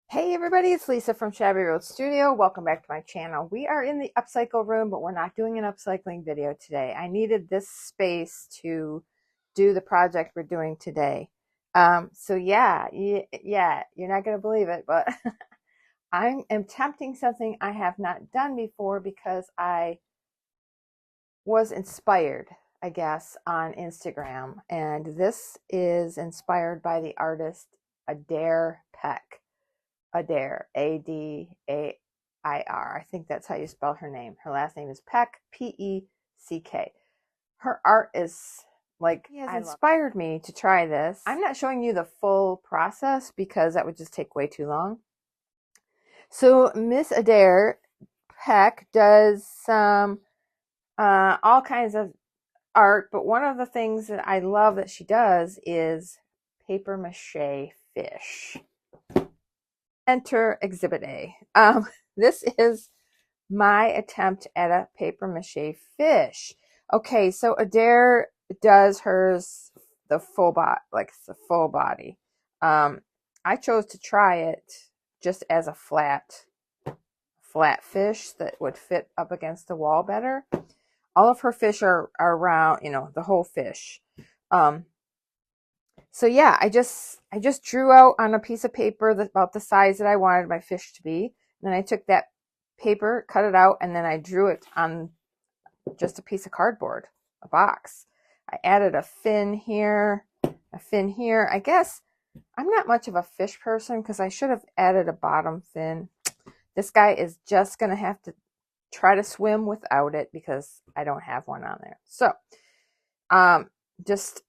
Hey everybody, it's Lisa from Shabby Road Studio. Welcome back to my channel. We are in the upcycle room, but we're not doing an upcycling video today. I needed this space to do the project we're doing today. So you're not going to believe it, but I am attempting something I have not done before because I was inspired, I guess, on Instagram. And this is inspired by the artist Adair Peck. Adair, Adair. I think that's how you spell her name. Her last name is Peck, Peck. Her art is like, has inspired me to try this. I'm not showing you the full process because that would just take way too long. So Miss Adair Peck does some all kinds of art, but one of the things that I love that she does is paper mache fish. Enter Exhibit A. This is my attempt at a paper mache fish. Okay, so Adair does hers the full body. I chose to try it just as a flat fish that would fit up against the wall better. All of her fish are round, the whole fish. So yeah, I just drew out on a piece of paper about the size that I wanted my fish to be. And then I took that paper, cut it out, and then I drew it on just a piece of cardboard, a box. I added a fin here, a fin here. I guess I'm not much of a fish person because I should have added a bottom fin. This guy is just going to have to try to swim without it because I don't have one on there. So, just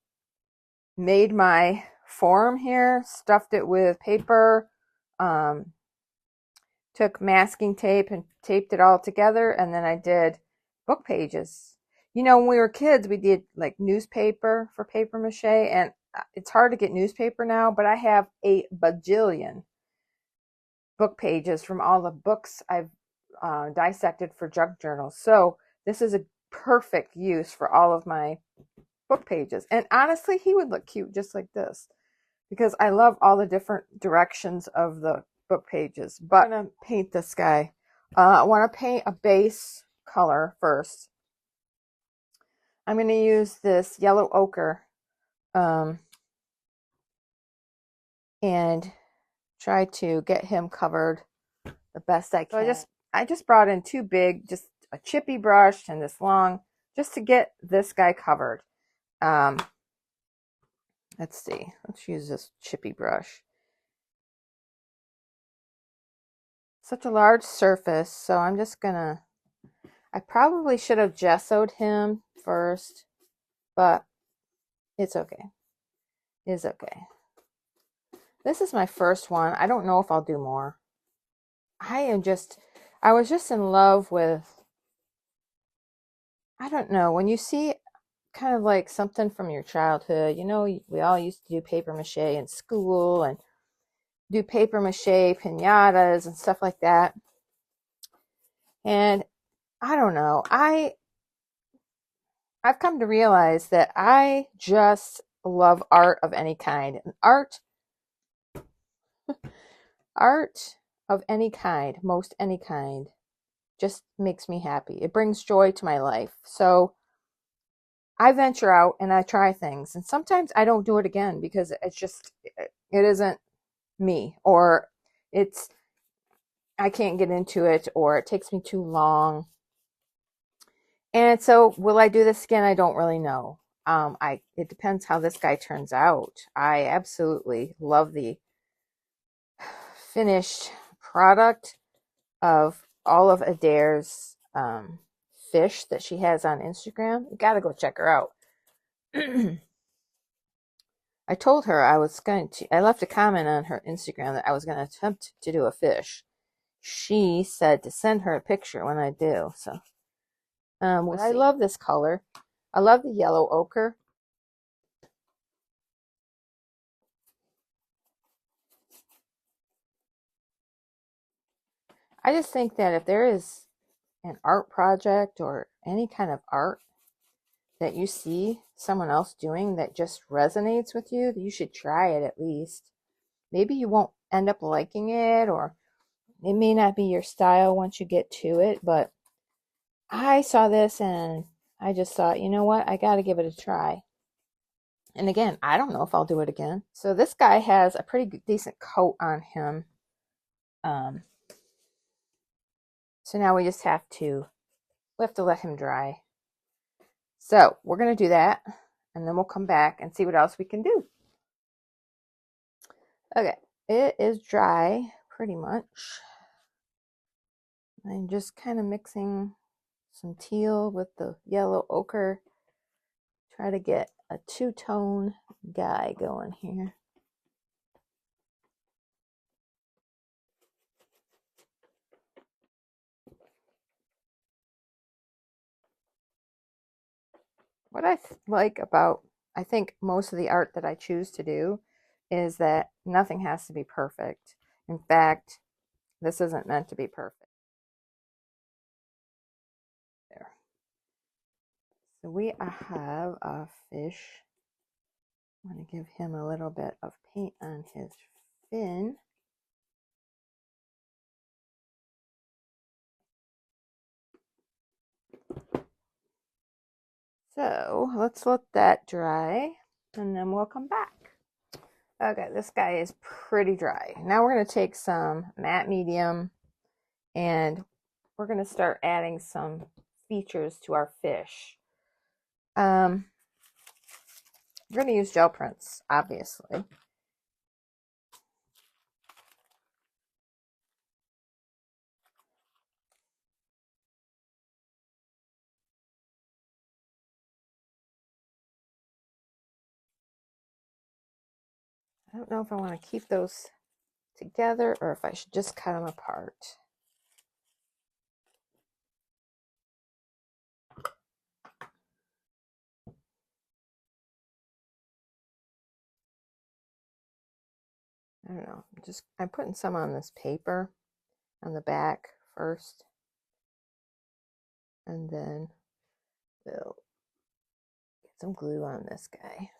made my form here, stuffed it with paper, took masking tape and taped it all together, and then I did book pages. When we were kids, we did like newspaper for paper mache, and it's hard to get newspaper now, but I have a bajillion book pages from all the books I've dissected for junk journals. So this is a perfect use for all of my book pages. And honestly, he would look cute just like this because I love all the different directions of the book pages. But I'm going to paint this guy. I want to paint a base color first. I'm going to use this yellow ochre and try to get him covered the best I can. So I just brought in two big, just a chippy brush and this long, just to get this guy covered. Let's see. Let's use this chippy brush. Such a large surface, so I'm just gonna, I probably should have gessoed him first, but it's okay. It's okay. This is my first one. I don't know if I'll do more. I was just in love with, I don't know, when you see kind of like something from your childhood, we all used to do paper mache in school and do paper mache piñatas and stuff like that. And I don't know, I've come to realize that I just love art of any kind. And art of any kind, most any kind, just makes me happy. It brings joy to my life. So I venture out and I try things, and sometimes I don't do it again because it isn't me, or I can't get into it, or it takes me too long. And so will I do this again? I don't really know. It depends how this guy turns out. I absolutely love the finished product of all of Adair's fish that she has on Instagram. You gotta go check her out. I told her I left a comment on her Instagram that I was going to attempt to do a fish. She said to send her a picture when I do. So, I love this color. I love the yellow ochre. I just think that if there is an art project or any kind of art that you see someone else doing that just resonates with you, you should try it at least. Maybe you won't end up liking it, or it may not be your style once you get to it, but I saw this and I just thought, you know what, I got to give it a try. And again, I don't know if I'll do it again. So this guy has a pretty decent coat on him. So now we just have to let him dry. So we're going to do that, and then we'll come back and see what else we can do. Okay, it is dry pretty much. I'm just kind of mixing some teal with the yellow ochre. Try to get a two-tone guy going here. What I like about, I think, most of the art that I choose to do is that nothing has to be perfect. In fact, this isn't meant to be perfect. There. So we have a fish. I'm going to give him a little bit of paint on his fin. So let's let that dry, and then we'll come back. Okay, this guy is pretty dry. Now we're going to take some matte medium, and we're going to start adding some features to our fish. We're going to use gel prints, obviously. I don't know if I want to keep those together or if I should just cut them apart. I don't know. I'm putting some on this paper on the back first, and then we'll get some glue on this guy.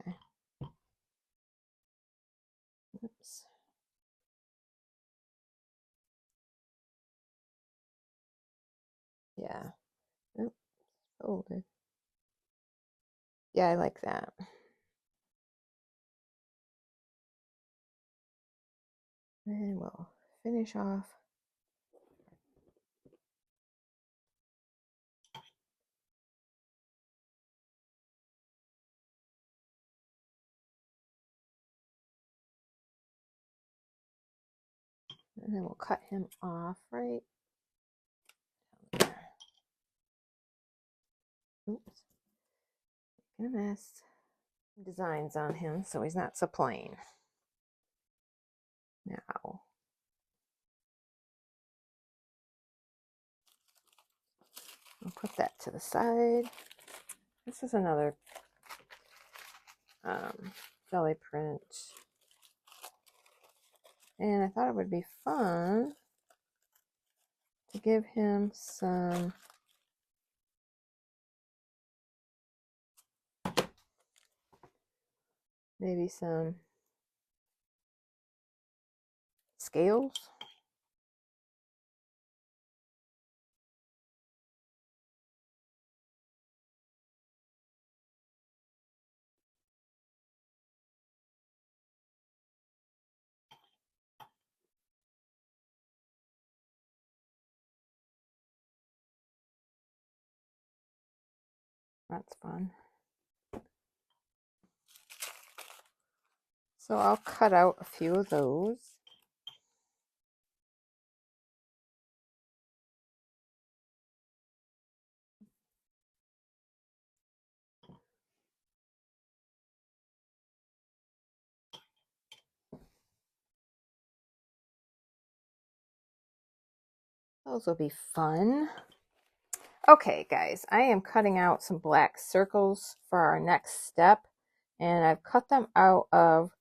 Okay. Oops. Yeah. Oops. Folded. Yeah, I like that. And we'll finish off. And then we'll cut him off right there. Oops. Making a mess. Designs on him so he's not so plain. Now, I'll put that to the side. This is another jelly print. And I thought it would be fun to give him some maybe some scales. That's fun. So I'll cut out a few of those. Those will be fun. Okay, guys, I am cutting out some black circles for our next step, and I've cut them out of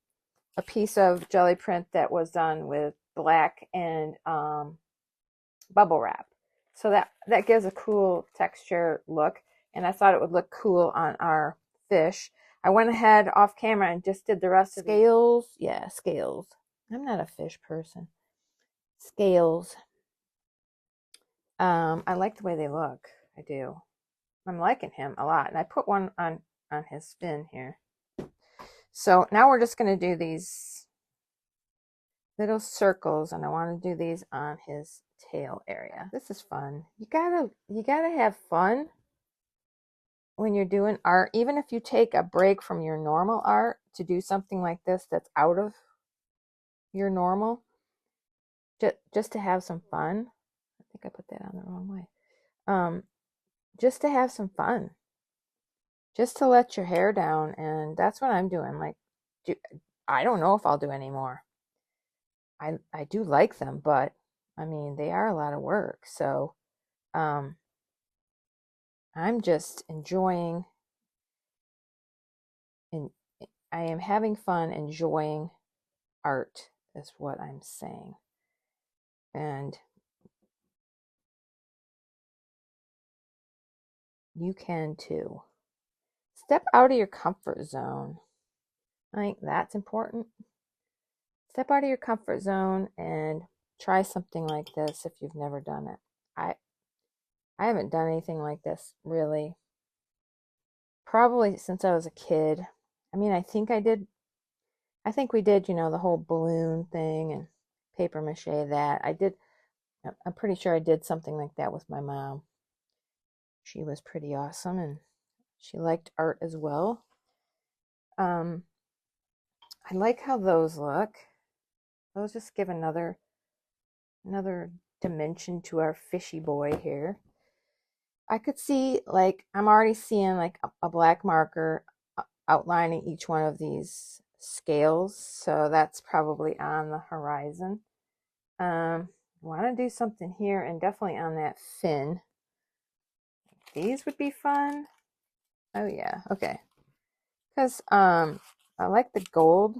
a piece of jelly print that was done with black and bubble wrap. So that gives a cool texture look, and I thought it would look cool on our fish. I went ahead off camera and just did the rest of scales. Yeah, scales. I'm not a fish person. Scales. I like the way they look. I do. I'm liking him a lot. And I put one on his fin here. So now we're just going to do these little circles, and I want to do these on his tail area. This is fun. You gotta have fun when you're doing art, even if you take a break from your normal art to do something like this that's out of your normal, just to have some fun. I think I put that on the wrong way. Just to have some fun, just to let your hair down, and that's what I'm doing. Like, I don't know if I'll do any more. I do like them, but I mean, they are a lot of work. So I'm just enjoying, and I am having fun enjoying art is what I'm saying. And you can too. Step out of your comfort zone. I think that's important. Step out of your comfort zone and try something like this if you've never done it. I haven't done anything like this really probably since I was a kid. I mean, I think we did, the whole balloon thing and paper mache that. I'm pretty sure I did something like that with my mom. She was pretty awesome and she liked art as well. I like how those look. Those just give another dimension to our fishy boy here. I could see, like, I'm already seeing like a black marker outlining each one of these scales, so that's probably on the horizon. Want to do something here and definitely on that fin. These would be fun. Oh yeah, okay. Because I like the gold.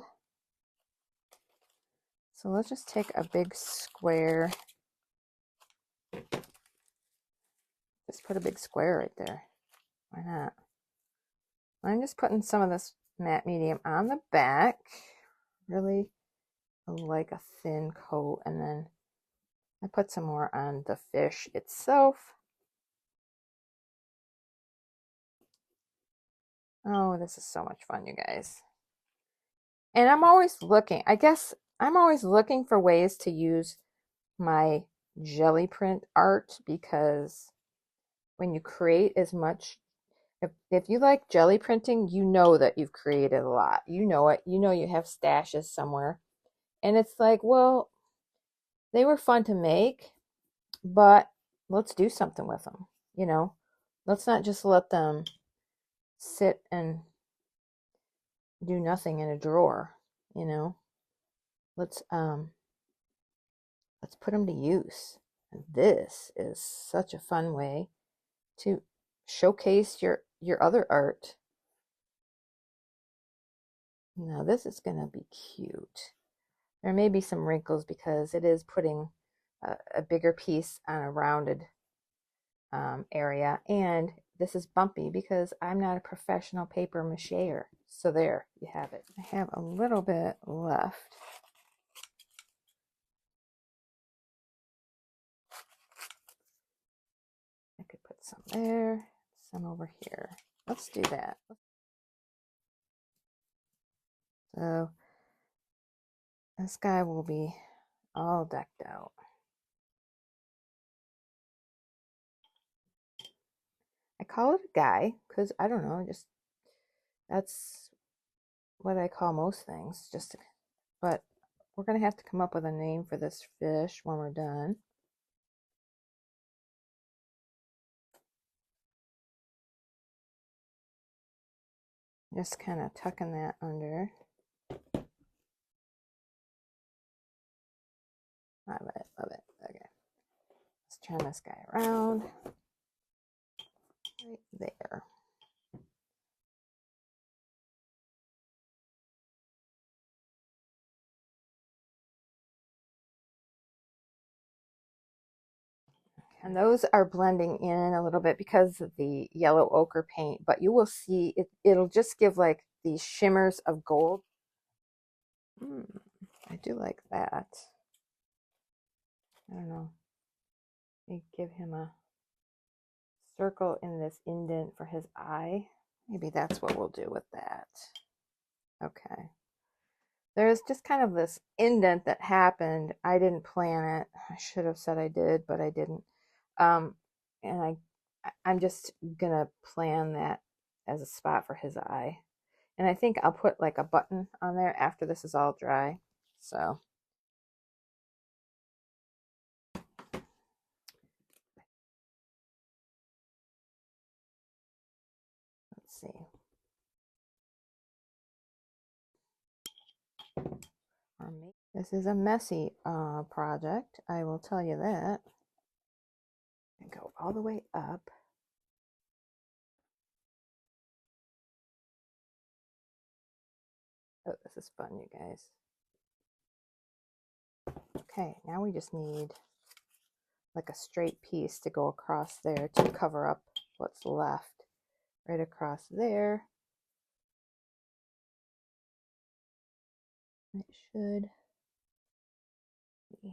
So let's just take a big square. Just put a big square right there. Why not? I'm just putting some of this matte medium on the back. Really like a thin coat, and then I put some more on the fish itself. Oh, this is so much fun, you guys. And I'm always looking, I guess I'm always looking for ways to use my jelly print art, because when you create as much, if you like jelly printing, you know that you've created a lot. You know it. You know you have stashes somewhere. And it's like, well, they were fun to make, but let's do something with them, Let's not just let them sit and do nothing in a drawer, Let's put them to use. And this is such a fun way to showcase your other art. Now this is going to be cute. There may be some wrinkles because it is putting a bigger piece on a rounded area, and this is bumpy because I'm not a professional paper macheer. So there you have it. I have a little bit left. I could put some there, some over here. Let's do that. So this guy will be all decked out. I call it a guy because I don't know, just that's what I call most things. But we're gonna have to come up with a name for this fish when we're done. Just kind of tucking that under. Love it, love it. Okay. Let's turn this guy around. Right there. And those are blending in a little bit because of the yellow ochre paint, but you will see it'll just give like these shimmers of gold. I do like that. I don't know. Maybe give him a circle in this indent for his eye. Maybe that's what we'll do with that. Okay. There's just kind of this indent that happened. I didn't plan it. I should have said I did, but I didn't. And I'm just gonna plan that as a spot for his eye. And I think I'll put like a button on there after this is all dry. So let's see. This is a messy project, I will tell you that. And go all the way up. Oh, this is fun, you guys. Okay, now we just need like a straight piece to go across there to cover up what's left. Right across there. It should be.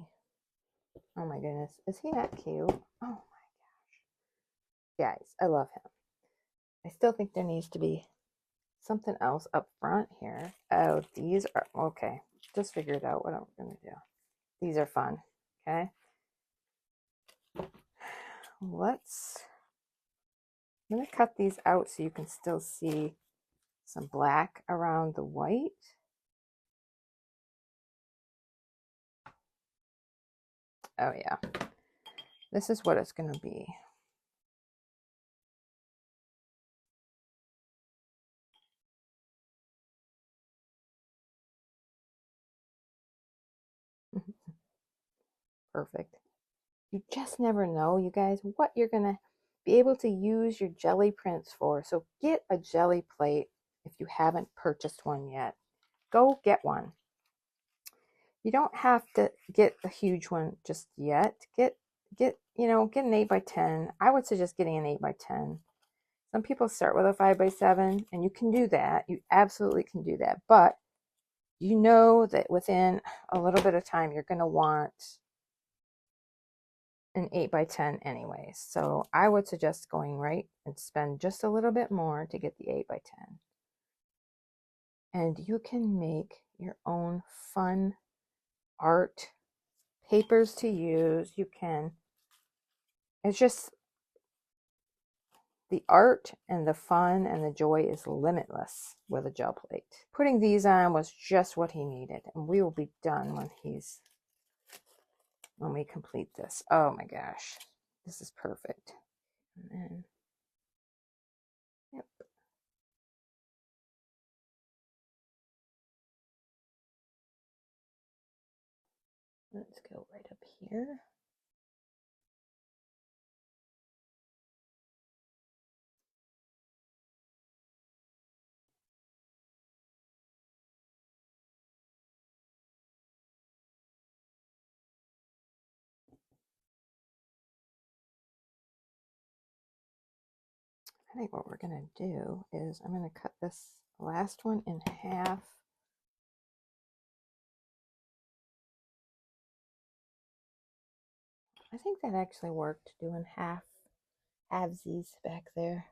Oh my goodness, is he not cute? Oh my gosh. Guys, I love him. I still think there needs to be something else up front here. Oh, these are, okay. Just figured out what I'm going to do. These are fun, okay? I'm going to cut these out so you can still see some black around the white. Oh yeah, this is what it's going to be. Perfect. You just never know, you guys, what you're going to be able to use your jelly prints for. So get a jelly plate if you haven't purchased one yet. Go get one. You don't have to get a huge one just yet. Get an 8x10. I would suggest getting an 8x10. Some people start with a 5x7, and you can do that. You absolutely can do that. But you know that within a little bit of time, you're going to want an 8x10 anyways. So I would suggest going right and spend just a little bit more to get the 8x10. And you can make your own fun art papers to use. You can, it's just the art and the fun and the joy is limitless with a gel plate. Putting these on was just what he needed, and we will be done when we complete this. Oh my gosh, this is perfect. And then, yep. Let's go right up here. I think what we're going to do is I'm going to cut this last one in half. I think that actually worked, doing halvesies back there.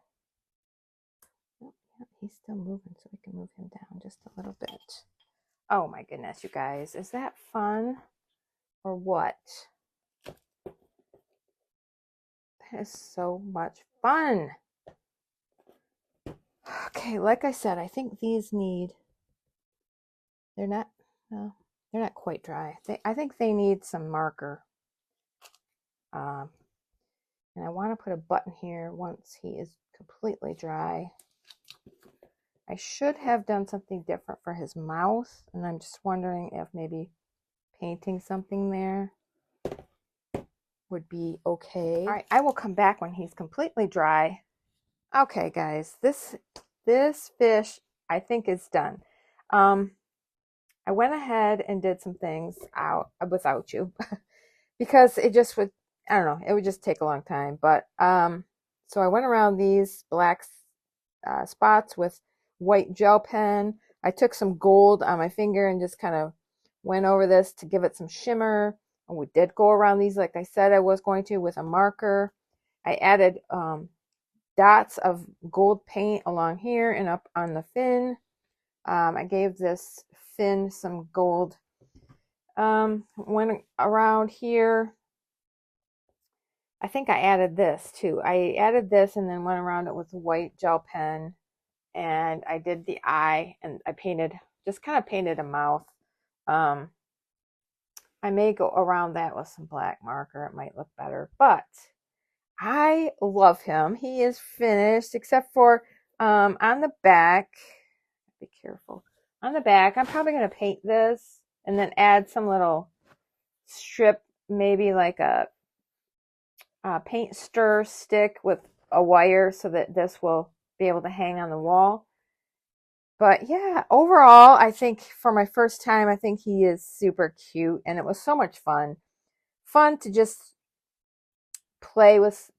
Oh, yeah, he's still moving, so we can move him down just a little bit. Oh my goodness, you guys. Is that fun or what? That is so much fun. Okay, like I said, I think these need, they're not quite dry. I think they need some marker. And I want to put a button here once he is completely dry. I should have done something different for his mouth, and I'm just wondering if maybe painting something there would be okay. All right, I will come back when he's completely dry. Okay, guys, this fish I think is done. I went ahead and did some things out without you because it just would, I don't know, it would just take a long time. But so I went around these black spots with white gel pen. I took some gold on my finger and just kind of went over this to give it some shimmer. And we did go around these like I said I was going to with a marker. I added dots of gold paint along here and up on the fin. I gave this fin some gold. Went around here. I think I added this too. I added this and then went around it with a white gel pen. And I did the eye and I just kind of painted a mouth. I may go around that with some black marker. It might look better, but I love him. He is finished except for on the back. Be careful. On the back, I'm probably going to paint this and then add some little strip, maybe like a paint stir stick with a wire so that this will be able to hang on the wall. But yeah, overall, I think for my first time, I think he is super cute and it was so much fun. Fun to just play with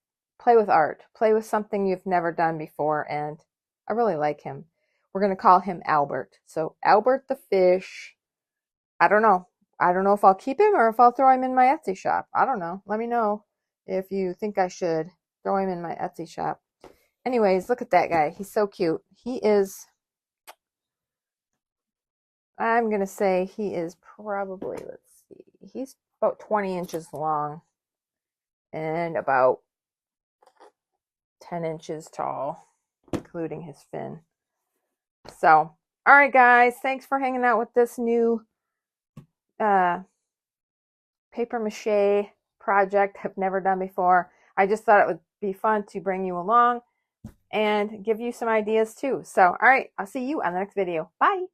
art, play with something you've never done before, and I really like him. We're going to call him Albert. So Albert the fish. I don't know. I don't know if I'll keep him or if I'll throw him in my Etsy shop. I don't know. Let me know if you think I should throw him in my Etsy shop. Anyways, look at that guy. He's so cute. I'm going to say he is probably, let's see, he's about 20 inches long and about 10 inches tall, including his fin. So, all right, guys, thanks for hanging out with this new paper mache project I've never done before. I just thought it would be fun to bring you along and give you some ideas too. So, all right, I'll see you on the next video. Bye.